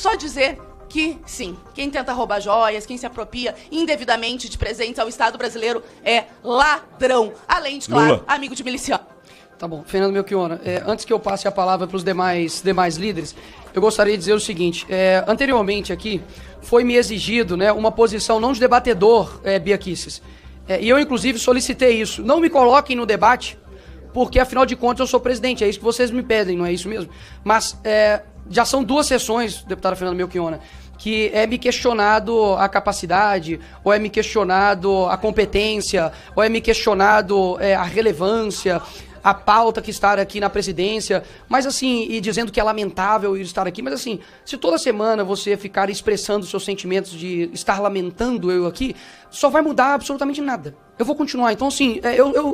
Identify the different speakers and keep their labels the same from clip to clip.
Speaker 1: Só dizer que, sim, quem tenta roubar joias, quem se apropria indevidamente de presentes ao Estado brasileiro é ladrão. Além de, claro,
Speaker 2: Lula.
Speaker 1: amigo de miliciano.
Speaker 3: Tá bom, Fernando Melchiona, antes que eu passe a palavra para os demais líderes, eu gostaria de dizer o seguinte, anteriormente aqui foi-me exigido, né, uma posição não de debatedor, Bia Kicis, e eu inclusive solicitei isso, não me coloquem no debate, porque afinal de contas eu sou presidente, é isso que vocês me pedem, não é isso mesmo? Mas já são 2 sessões, deputada Fernanda Melchiona, que é me questionado a capacidade, ou é me questionado a competência, ou é me questionado a relevância, a pauta que está aqui na presidência, mas assim, e dizendo que é lamentável ir estar aqui, mas assim, se toda semana você ficar expressando seus sentimentos de estar lamentando eu aqui, só vai mudar absolutamente nada. Eu vou continuar, então assim,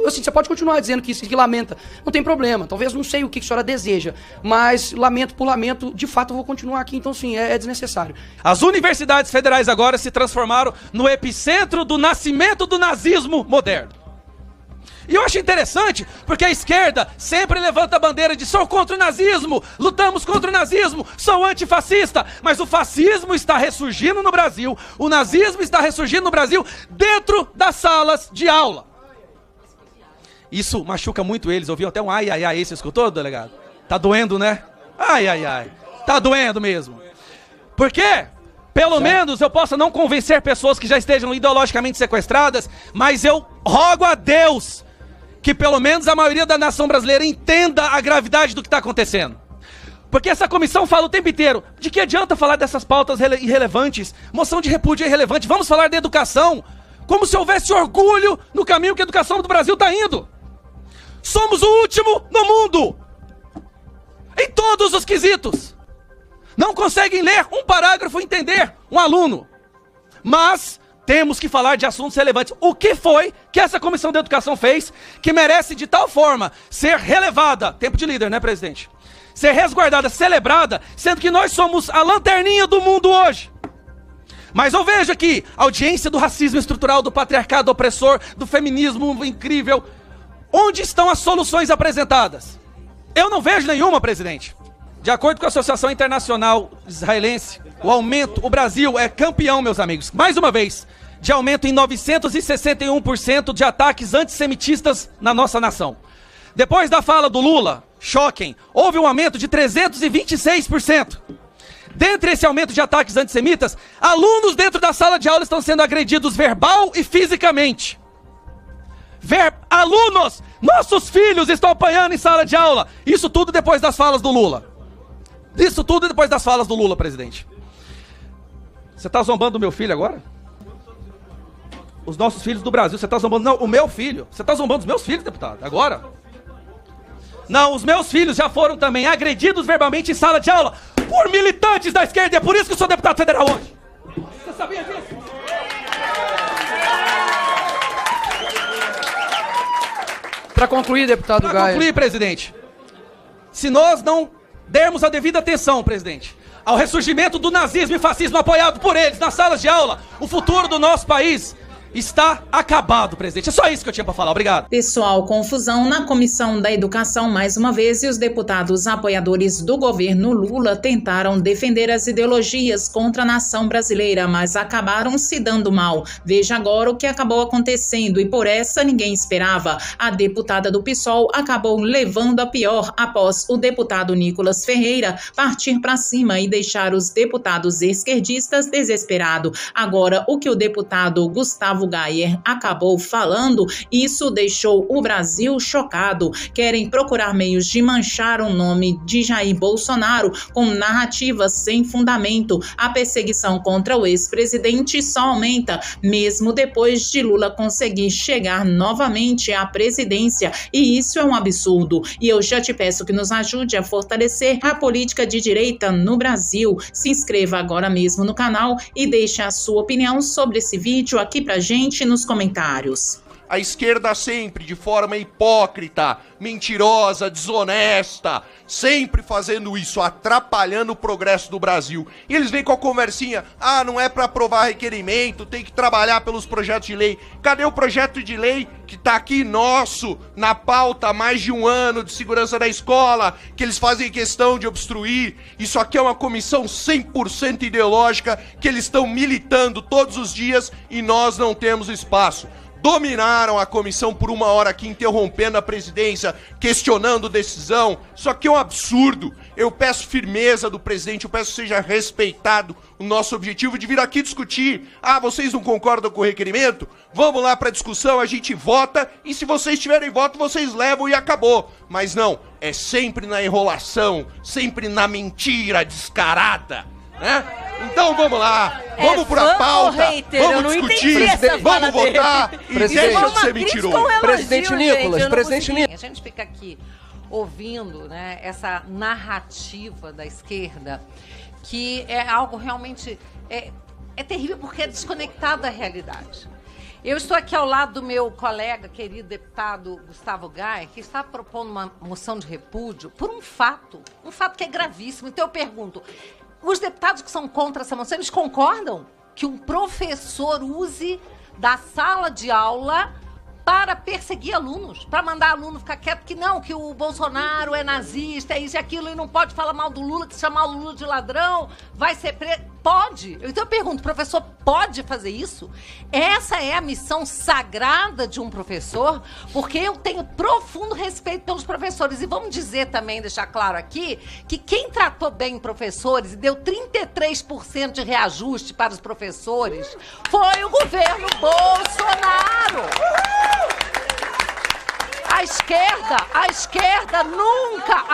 Speaker 3: assim, você pode continuar dizendo que lamenta, não tem problema, talvez não sei o que a senhora deseja, mas lamento por lamento, de fato eu vou continuar aqui, então sim, é desnecessário.
Speaker 4: As universidades federais agora se transformaram no epicentro do nascimento do nazismo moderno. E eu acho interessante, porque a esquerda sempre levanta a bandeira de sou contra o nazismo, lutamos contra o nazismo, sou antifascista, mas o fascismo está ressurgindo no Brasil, o nazismo está ressurgindo no Brasil dentro das salas de aula. Isso machuca muito eles, ouviu até um ai, ai, ai, você escutou, delegado? Tá doendo, né? Ai, ai, ai, tá doendo mesmo. Por quê? Pelo menos eu possa não convencer pessoas que já estejam ideologicamente sequestradas, mas eu rogo a Deus que pelo menos a maioria da nação brasileira entenda a gravidade do que está acontecendo. Porque essa comissão fala o tempo inteiro, de que adianta falar dessas pautas irrelevantes? Moção de repúdio é irrelevante, vamos falar de educação, como se houvesse orgulho no caminho que a educação do Brasil está indo. Somos o último no mundo, em todos os quesitos. Não conseguem ler um parágrafo e entender um aluno. Mas temos que falar de assuntos relevantes. O que foi que essa comissão de educação fez que merece de tal forma ser relevada, tempo de líder, né, presidente? Ser resguardada, celebrada, sendo que nós somos a lanterninha do mundo hoje. Mas eu vejo aqui a audiência do racismo estrutural, do patriarcado opressor, do feminismo incrível. Onde estão as soluções apresentadas? Eu não vejo nenhuma, presidente. De acordo com a Associação Internacional Israelense, o Brasil é campeão, meus amigos, mais uma vez, de aumento em 961% de ataques antissemitistas na nossa nação. Depois da fala do Lula, choquem, houve um aumento de 326%. Dentre esse aumento de ataques antissemitas, alunos dentro da sala de aula estão sendo agredidos verbal e fisicamente. Alunos, nossos filhos estão apanhando em sala de aula. Isso tudo depois das falas do Lula. Isso tudo depois das falas do Lula, presidente. Você está zombando do meu filho agora? Os nossos filhos do Brasil, você está zombando... Não, o meu filho. Você está zombando dos meus filhos, deputado, agora? Não, os meus filhos já foram também agredidos verbalmente em sala de aula por militantes da esquerda. É por isso que eu sou deputado federal hoje. Você sabia disso?
Speaker 3: Para concluir, deputado Gaia.
Speaker 4: Para concluir, presidente. Se nós não dermos a devida atenção, presidente, ao ressurgimento do nazismo e fascismo apoiado por eles nas salas de aula, o futuro do nosso país está acabado, presidente. É só isso que eu tinha para falar. Obrigado.
Speaker 5: Pessoal, confusão na Comissão da Educação mais uma vez, e os deputados apoiadores do governo Lula tentaram defender as ideologias contra a nação brasileira, mas acabaram se dando mal. Veja agora o que acabou acontecendo, e por essa ninguém esperava. A deputada do PSOL acabou levando a pior após o deputado Nicolas Ferreira partir para cima e deixar os deputados esquerdistas desesperados. Agora, o que o deputado Gustavo Gayer acabou falando, isso deixou o Brasil chocado. Querem procurar meios de manchar o nome de Jair Bolsonaro com narrativas sem fundamento. A perseguição contra o ex-presidente só aumenta, mesmo depois de Lula conseguir chegar novamente à presidência, e isso é um absurdo. E eu já te peço que nos ajude a fortalecer a política de direita no Brasil. Se inscreva agora mesmo no canal e deixe a sua opinião sobre esse vídeo aqui pra gente nos comentários.
Speaker 2: A esquerda sempre, de forma hipócrita, mentirosa, desonesta, sempre fazendo isso, atrapalhando o progresso do Brasil. E eles vêm com a conversinha, não é para aprovar requerimento, tem que trabalhar pelos projetos de lei. Cadê o projeto de lei que tá aqui nosso, na pauta há mais de um ano, de segurança da escola, que eles fazem questão de obstruir? Isso aqui é uma comissão 100% ideológica, que eles estão militando todos os dias e nós não temos espaço. Dominaram a comissão por 1 hora aqui, interrompendo a presidência, questionando decisão. Isso aqui é um absurdo. Eu peço firmeza do presidente, eu peço que seja respeitado o nosso objetivo de vir aqui discutir. Vocês não concordam com o requerimento? Vamos lá para a discussão, a gente vota, e se vocês tiverem voto, vocês levam e acabou. Mas não, é sempre na enrolação, sempre na mentira descarada, né? Então vamos lá, vamos para a pauta, vamos discutir, vamos votar e deixa de ser mentiroso.
Speaker 6: Presidente Nicolas, presidente
Speaker 7: A
Speaker 6: Nicolas.
Speaker 7: gente fica aqui ouvindo, né, essa narrativa da esquerda, que é algo realmente é terrível porque é desconectado da realidade. Eu estou aqui ao lado do meu colega, querido deputado Gustavo Gai, que está propondo uma moção de repúdio por um fato que é gravíssimo. Então eu pergunto, os deputados que são contra essa moção, eles concordam que um professor use da sala de aula para perseguir alunos, para mandar aluno ficar quieto, que o Bolsonaro é nazista, é isso e aquilo, e não pode falar mal do Lula, que se chamar o Lula de ladrão, vai ser preso. Pode. Então eu pergunto, o professor pode fazer isso? Essa é a missão sagrada de um professor, porque eu tenho profundo respeito pelos professores. E vamos dizer também, deixar claro aqui, que quem tratou bem professores e deu 33% de reajuste para os professores foi o governo Bolsonaro. A esquerda nunca...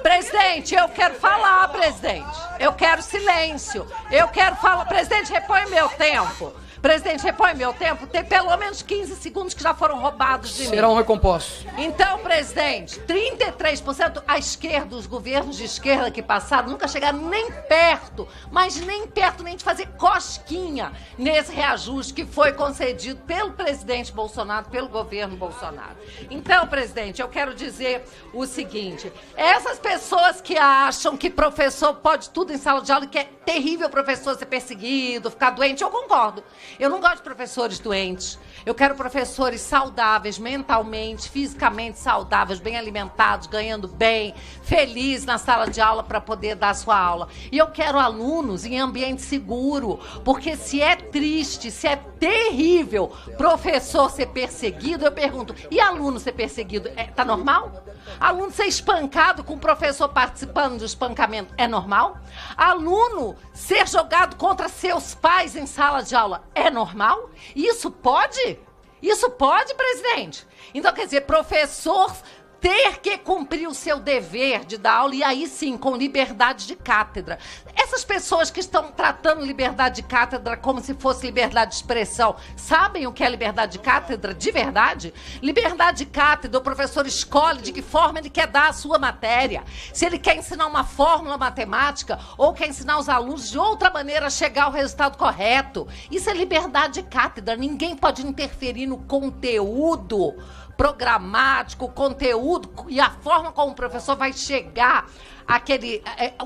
Speaker 7: Presidente, eu quero falar, presidente. Eu quero silêncio. Eu quero falar. Presidente, repõe meu tempo. Presidente, repõe meu tempo. Tem pelo menos 15 segundos que já foram roubados de mim.
Speaker 3: Serão recompostos.
Speaker 7: Então, presidente, 33%, a esquerda, os governos de esquerda que passaram, nunca chegaram nem perto, mas nem perto nem de fazer cosquinha nesse reajuste que foi concedido pelo presidente Bolsonaro, pelo governo Bolsonaro. Então, presidente, eu quero dizer o seguinte, essas pessoas que acham que professor pode tudo em sala de aula, que é terrível o professor ser perseguido, ficar doente, eu concordo. Eu não gosto de professores doentes. Eu quero professores saudáveis, mentalmente, fisicamente saudáveis, bem alimentados, ganhando bem, felizes na sala de aula para poder dar a sua aula. E eu quero alunos em ambiente seguro, porque se é triste, se é terrível professor ser perseguido, eu pergunto, e aluno ser perseguido, tá normal? Aluno ser espancado com o professor participando do espancamento, é normal? Aluno ser jogado contra seus pais em sala de aula, é normal? Isso pode? Isso pode, presidente? Então, quer dizer, professor ter que cumprir o seu dever de dar aula, e aí sim, com liberdade de cátedra. Essas pessoas que estão tratando liberdade de cátedra como se fosse liberdade de expressão, sabem o que é liberdade de cátedra de verdade? Liberdade de cátedra, o professor escolhe de que forma ele quer dar a sua matéria. Se ele quer ensinar uma fórmula matemática ou quer ensinar os alunos de outra maneira a chegar ao resultado correto. Isso é liberdade de cátedra. Ninguém pode interferir no conteúdo programático, conteúdo e a forma como o professor vai chegar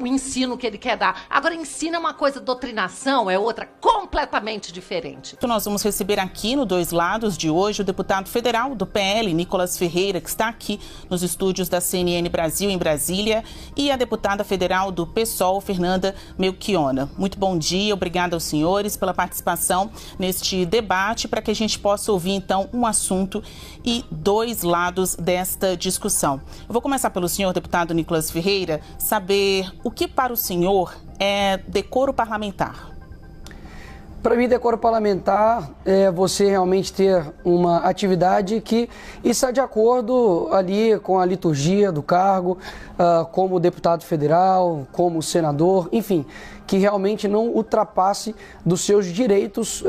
Speaker 7: o ensino que ele quer dar. Agora, ensino é uma coisa, doutrinação é outra, completamente diferente.
Speaker 8: Nós vamos receber aqui no Dois Lados de hoje o deputado federal do PL, Nicolas Ferreira, que está aqui nos estúdios da CNN Brasil, em Brasília, e a deputada federal do PSOL, Fernanda Melchiona. Muito bom dia, obrigada aos senhores pela participação neste debate, para que a gente possa ouvir, então, um assunto e dois lados desta discussão. Eu vou começar pelo senhor, deputado Nicolas Ferreira, saber o que para o senhor é decoro parlamentar.
Speaker 3: Para mim, decoro parlamentar é você realmente ter uma atividade que está de acordo ali com a liturgia do cargo, como deputado federal, como senador, enfim, que realmente não ultrapasse dos seus direitos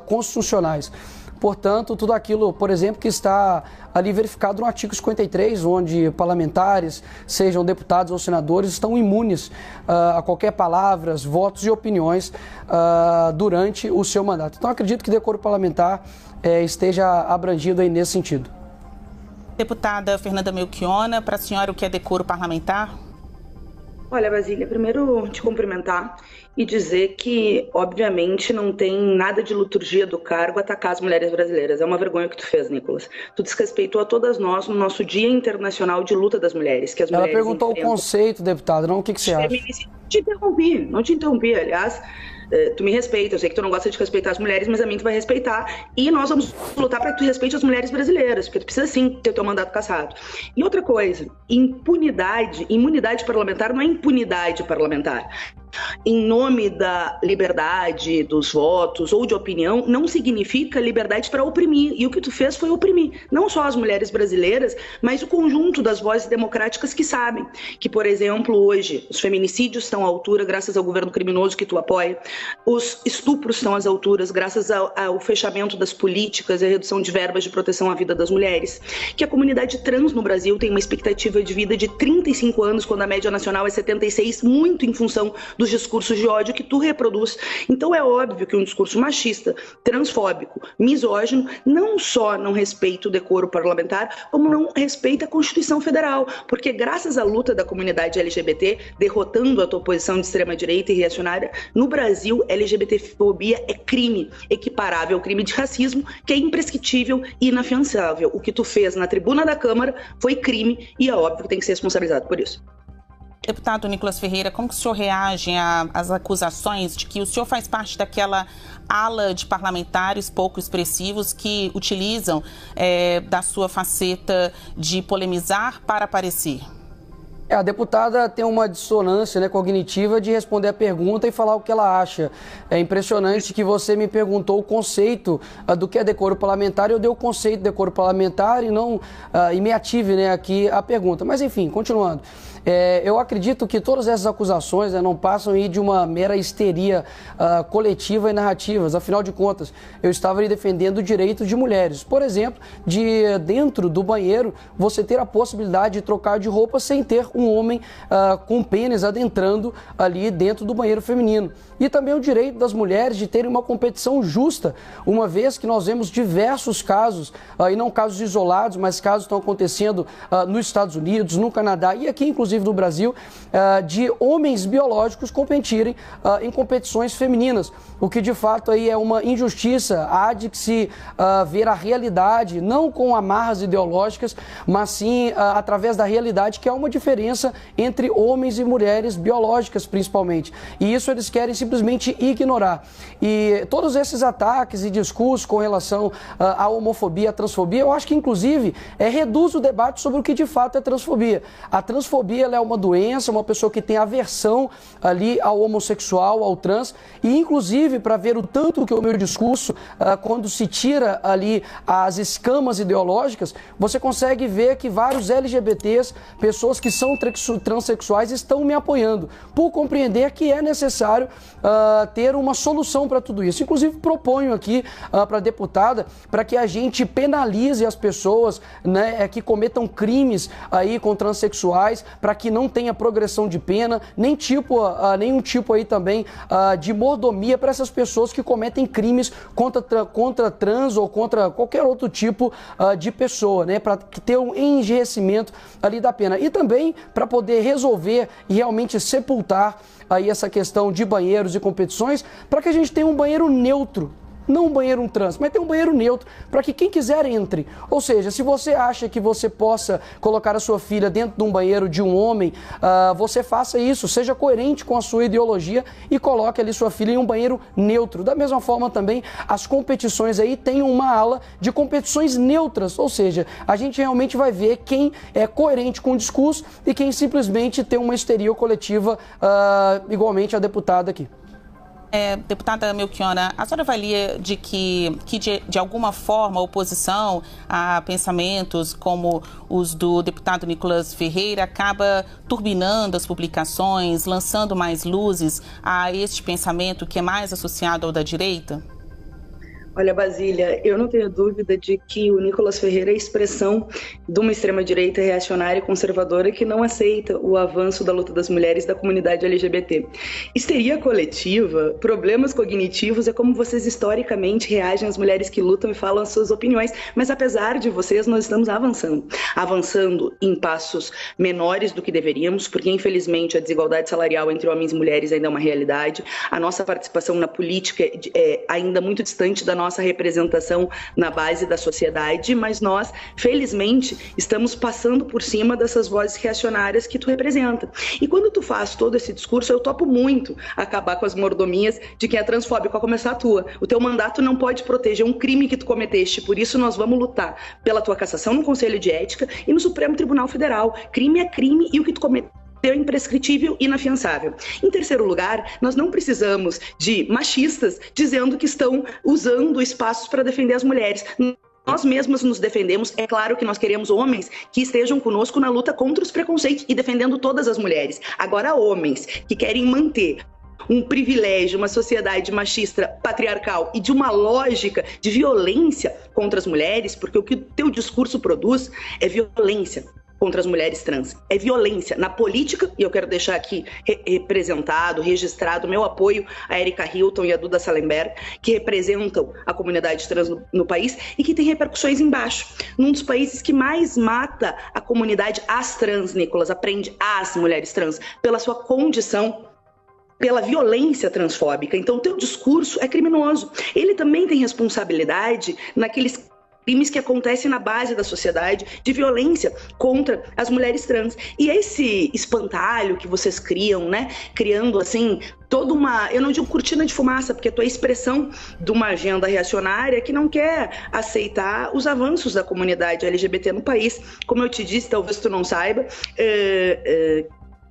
Speaker 3: constitucionais. portanto, tudo aquilo, por exemplo, que está ali verificado no artigo 53, onde parlamentares, sejam deputados ou senadores, estão imunes a qualquer palavras, votos e opiniões durante o seu mandato. Então, acredito que decoro parlamentar esteja abrangido aí nesse sentido.
Speaker 8: Deputada Fernanda Melchiona, para a senhora o que é decoro parlamentar?
Speaker 9: Olha, Basília, primeiro te cumprimentar e dizer que, obviamente, não tem nada de liturgia do cargo atacar as mulheres brasileiras. É uma vergonha o que tu fez, Nicolas. Tu desrespeitou a todas nós no nosso Dia Internacional de Luta das Mulheres. Que as
Speaker 3: Ela
Speaker 9: mulheres
Speaker 3: perguntou o conceito, deputada, não o que você acha.
Speaker 9: Não te interrompi, aliás. Tu me respeita, eu sei que tu não gosta de respeitar as mulheres, mas a mim tu vai respeitar. E nós vamos lutar para que tu respeite as mulheres brasileiras, porque tu precisa sim ter o teu mandato cassado. E outra coisa, imunidade parlamentar não é impunidade parlamentar. Em nome da liberdade dos votos ou de opinião, não significa liberdade para oprimir. E o que tu fez foi oprimir, não só as mulheres brasileiras, mas o conjunto das vozes democráticas que sabem que, por exemplo, hoje os feminicídios estão à altura graças ao governo criminoso que tu apoia, os estupros estão às alturas graças ao fechamento das políticas e a redução de verbas de proteção à vida das mulheres, que a comunidade trans no Brasil tem uma expectativa de vida de 35 anos, quando a média nacional é 76, muito em função dos discursos de ódio que tu reproduz. Então é óbvio que um discurso machista, transfóbico, misógino, não só não respeita o decoro parlamentar, como não respeita a Constituição Federal, porque graças à luta da comunidade LGBT, derrotando a tua posição de extrema-direita e reacionária, no Brasil, LGBTfobia é crime equiparável ao crime de racismo, que é imprescritível e inafiançável. O que tu fez na tribuna da Câmara foi crime e é óbvio que tem que ser responsabilizado por isso.
Speaker 8: Deputado Nicolas Ferreira, como que o senhor reage às acusações de que o senhor faz parte daquela ala de parlamentares pouco expressivos que utilizam da sua faceta de polemizar para aparecer?
Speaker 3: A deputada tem uma dissonância cognitiva de responder a pergunta e falar o que ela acha. É impressionante que você me perguntou o conceito do que é decoro parlamentar, eu dei o conceito de decoro parlamentar e me ative aqui a pergunta. Mas enfim, continuando. Eu acredito que todas essas acusações não passam aí de uma mera histeria coletiva e narrativas. Afinal de contas, eu estava ali defendendo o direito de mulheres. Por exemplo, de dentro do banheiro, você ter a possibilidade de trocar de roupa sem ter um homem com pênis adentrando ali dentro do banheiro feminino. E também o direito das mulheres de terem uma competição justa, uma vez que nós vemos diversos casos, e não casos isolados, mas casos que estão acontecendo nos Estados Unidos, no Canadá e aqui inclusive no Brasil, de homens biológicos competirem em competições femininas, o que de fato aí é uma injustiça. Há de se ver a realidade, não com amarras ideológicas, mas sim através da realidade, que há uma diferença entre homens e mulheres biológicas principalmente, e isso eles querem simplesmente ignorar. E todos esses ataques e discursos com relação à homofobia, à transfobia, eu acho que inclusive reduz o debate sobre o que de fato é transfobia. A transfobia ela é uma doença, uma pessoa que tem aversão ali ao homossexual, ao trans, e inclusive para ver o tanto que o meu discurso, quando se tira ali as escamas ideológicas, você consegue ver que vários LGBTs, pessoas que são transexuais, estão me apoiando, por compreender que é necessário ter uma solução para tudo isso. Inclusive proponho aqui para a deputada, para que a gente penalize as pessoas que cometam crimes aí com transexuais, para que não tenha progressão de pena, nenhum tipo aí também de mordomia para essas pessoas que cometem crimes contra trans ou contra qualquer outro tipo de pessoa, para ter um enrijecimento ali da pena. E também para poder resolver e realmente sepultar aí essa questão de banheiros e competições, para que a gente tenha um banheiro neutro. Não um banheiro trans, mas tem um banheiro neutro para que quem quiser entre. Ou seja, se você acha que você possa colocar a sua filha dentro de um banheiro de um homem, você faça isso, seja coerente com a sua ideologia e coloque ali sua filha em um banheiro neutro. Da mesma forma também, as competições aí tem uma ala de competições neutras, ou seja, a gente realmente vai ver quem é coerente com o discurso e quem simplesmente tem uma histeria coletiva, igualmente a deputada aqui.
Speaker 8: Deputada Melchiona, a senhora avalia de que de alguma forma a oposição a pensamentos como os do deputado Nicolas Ferreira acaba turbinando as publicações, lançando mais luzes a este pensamento que é mais associado ao da direita?
Speaker 9: Olha, Basília, eu não tenho dúvida de que o Nicolas Ferreira é a expressão de uma extrema-direita reacionária e conservadora que não aceita o avanço da luta das mulheres da comunidade LGBT. Histeria coletiva, problemas cognitivos, é como vocês historicamente reagem às mulheres que lutam e falam as suas opiniões, mas apesar de vocês, nós estamos avançando em passos menores do que deveríamos, porque infelizmente a desigualdade salarial entre homens e mulheres ainda é uma realidade, a nossa participação na política é ainda muito distante da nossa representação na base da sociedade, mas nós, felizmente, estamos passando por cima dessas vozes reacionárias que tu representa. E quando tu faz todo esse discurso, eu topo muito acabar com as mordomias de quem é transfóbico, a começar a tua. O teu mandato não pode proteger um crime que tu cometeste, por isso nós vamos lutar pela tua cassação no Conselho de Ética e no Supremo Tribunal Federal. Crime é crime e o que tu cometeu é imprescritível e inafiançável. Em terceiro lugar, nós não precisamos de machistas dizendo que estão usando espaços para defender as mulheres. Nós mesmas nos defendemos. É claro que nós queremos homens que estejam conosco na luta contra os preconceitos e defendendo todas as mulheres. Agora, homens que querem manter um privilégio, uma sociedade machista, patriarcal e de uma lógica de violência contra as mulheres, porque o que o teu discurso produz é violência contra as mulheres trans. É violência na política, e eu quero deixar aqui registrado meu apoio a Erika Hilton e a Duda Salemberg, que representam a comunidade trans no país e que tem repercussões embaixo. Num dos países que mais mata a comunidade as trans, Nicolas, aprende as mulheres trans, pela sua condição, pela violência transfóbica. Então, o teu discurso é criminoso. Ele também tem responsabilidade naqueles crimes que acontecem na base da sociedade de violência contra as mulheres trans. E esse espantalho que vocês criam, né? Criando, assim, toda uma, eu não digo cortina de fumaça, porque tu é a expressão de uma agenda reacionária que não quer aceitar os avanços da comunidade LGBT no país. Como eu te disse, talvez tu não saiba,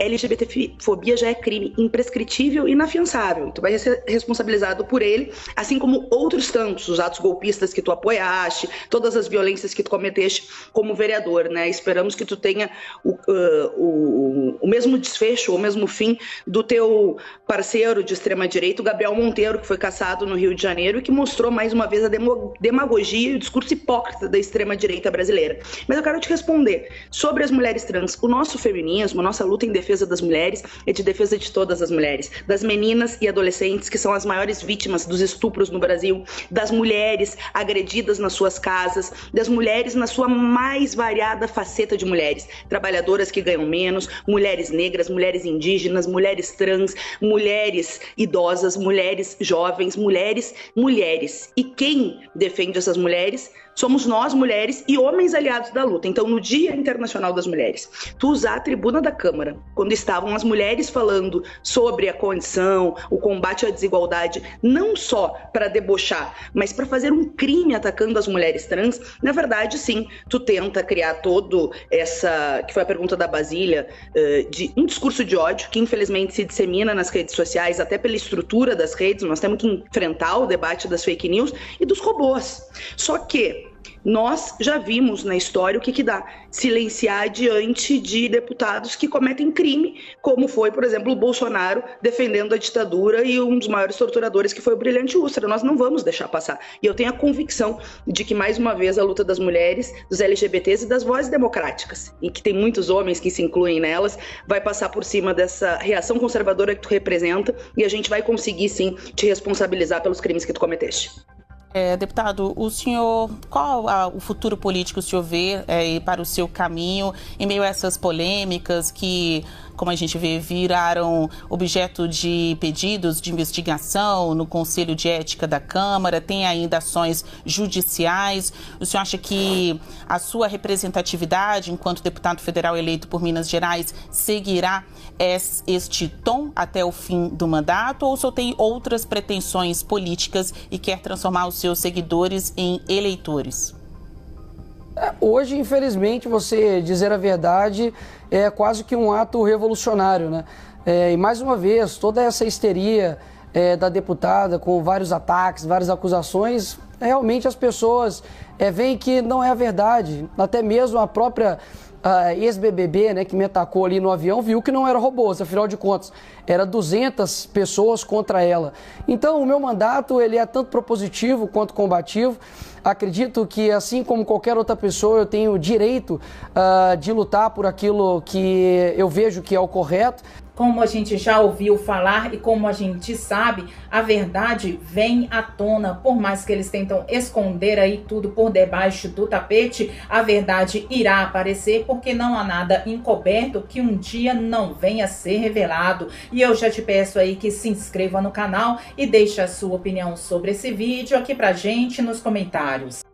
Speaker 9: LGBTfobia já é crime imprescritível e inafiançável. Tu vai ser responsabilizado por ele, assim como outros tantos, os atos golpistas que tu apoiaste, todas as violências que tu cometeste como vereador, né? Esperamos que tu tenha o mesmo desfecho, o mesmo fim do teu parceiro de extrema-direita, o Gabriel Monteiro, que foi cassado no Rio de Janeiro e que mostrou mais uma vez a demagogia e o discurso hipócrita da extrema-direita brasileira. Mas eu quero te responder sobre as mulheres trans. O nosso feminismo, a nossa luta em defesa das mulheres é de defesa de todas as mulheres, das meninas e adolescentes que são as maiores vítimas dos estupros no Brasil, das mulheres agredidas nas suas casas, das mulheres na sua mais variada faceta de mulheres, trabalhadoras que ganham menos, mulheres negras, mulheres indígenas, mulheres trans, mulheres idosas, mulheres jovens, mulheres. E quem defende essas mulheres somos nós, mulheres, e homens aliados da luta. Então, no Dia Internacional das Mulheres, tu usar a tribuna da Câmara, quando estavam as mulheres falando sobre a condição, o combate à desigualdade, não só para debochar, mas para fazer um crime atacando as mulheres trans, na verdade, sim, tu tenta criar todo essa, que foi a pergunta da Basília, de um discurso de ódio, que infelizmente se dissemina nas redes sociais, até pela estrutura das redes. Nós temos que enfrentar o debate das fake news e dos robôs. Só que nós já vimos na história o que dá silenciar diante de deputados que cometem crime, como foi, por exemplo, o Bolsonaro defendendo a ditadura e um dos maiores torturadores, que foi o Brilhante Ustra. Nós não vamos deixar passar. E eu tenho a convicção de que, mais uma vez, a luta das mulheres, dos LGBTs e das vozes democráticas, e que tem muitos homens que se incluem nelas, vai passar por cima dessa reação conservadora que tu representa, e a gente vai conseguir, sim, te responsabilizar pelos crimes que tu cometeste.
Speaker 8: Deputado, o senhor, qual o futuro político o senhor vê para o seu caminho em meio a essas polêmicas que, como a gente vê, viraram objeto de pedidos de investigação no Conselho de Ética da Câmara, tem ainda ações judiciais? O senhor acha que a sua representatividade enquanto deputado federal eleito por Minas Gerais seguirá este tom até o fim do mandato, ou o senhor tem outras pretensões políticas e quer transformar os seus seguidores em eleitores?
Speaker 3: Hoje, infelizmente, você dizer a verdade é quase que um ato revolucionário, né? E mais uma vez, toda essa histeria da deputada com vários ataques, várias acusações, realmente as pessoas veem que não é a verdade. Até mesmo a própria ex-BBB, né, que me atacou ali no avião, viu que não era robôs, afinal de contas, era 200 pessoas contra ela. Então, o meu mandato, ele é tanto propositivo quanto combativo. Acredito que, assim como qualquer outra pessoa, eu tenho o direito de lutar por aquilo que eu vejo que é o correto.
Speaker 5: Como a gente já ouviu falar e como a gente sabe, a verdade vem à tona. Por mais que eles tentam esconder aí tudo por debaixo do tapete, a verdade irá aparecer, porque não há nada encoberto que um dia não venha a ser revelado. E eu já te peço aí que se inscreva no canal e deixe a sua opinião sobre esse vídeo aqui pra gente nos comentários.